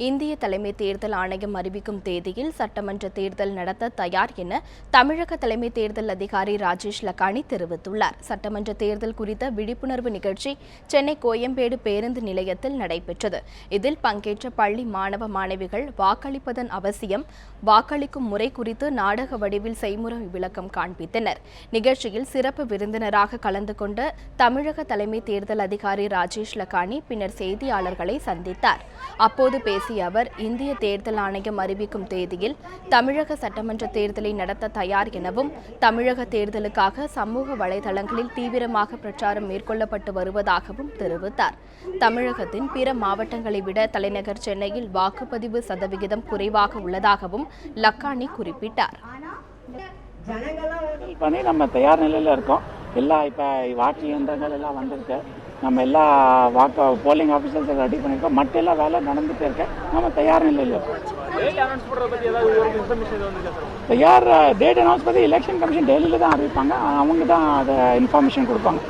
இந்திய தலைமை தேர்தல் ஆணையம் அறிவிக்கும் தேதியில் சட்டமன்ற தேர்தல் நடத்த தயார் என தமிழக தலைமை தேர்தல் அதிகாரி ராஜேஷ் லக்கானி தெரிவித்துள்ளார். சட்டமன்ற தேர்தல் குறித்த விழிப்புணர்வு நிகழ்ச்சி சென்னை கோயம்பேடு பேருந்து நிலையத்தில் நடைபெற்றது. இதில் பங்கேற்ற பள்ளி மாணவ மாணவிகள் வாக்களிப்பதன் அவசியம், வாக்களிக்கும் முறை குறித்து நாடக வடிவில் செய்முறை விளக்கம் காண்பித்தனர். நிகழ்ச்சியில் சிறப்பு விருந்தினராக கலந்து கொண்ட தமிழக தலைமை தேர்தல் அதிகாரி ராஜேஷ் லக்கானி பின்னர் செய்தியாளர்களை சந்தித்தார். அப்போது பேசிய அவர், இந்திய தேர்தல் ஆணையம் அறிவிக்கும் தேதியில் தமிழக சட்டமன்ற தேர்தலை நடத்த தயார் எனவும், தமிழக தேர்தலுக்காக சமூக வலைதளங்களில் தீவிரமாக பிரச்சாரம் மேற்கொள்ளப்பட்டு வருவதாகவும் தெரிவித்தார். தமிழகத்தின் பிற மாவட்டங்களை விட தலைநகர் சென்னையில் வாக்குப்பதிவு சதவிகிதம் குறைவாக உள்ளதாகவும் லக்கானி குறிப்பிட்டார். நம்ம தயார் நிலையில இருக்கோம். எல்லா இப்போ வாக்கு இயந்திரங்கள் எல்லாம் வந்திருக்கு. நம்ம எல்லா போலிங் ஆஃபீஸர்ஸ் ரெடி பண்ணியிருக்கோம். மற்ற எல்லா வேலை நடந்துகிட்டே இருக்க. நம்ம தயார் நிலையில் இருக்கோம். தயார் டேட் அனௌன்ஸ் பண்ணி எலெக்ஷன் கமிஷன் டெல்லியில் தான் அறிவிப்பாங்க. அவங்க தான் அதை இன்ஃபர்மேஷன் கொடுப்பாங்க.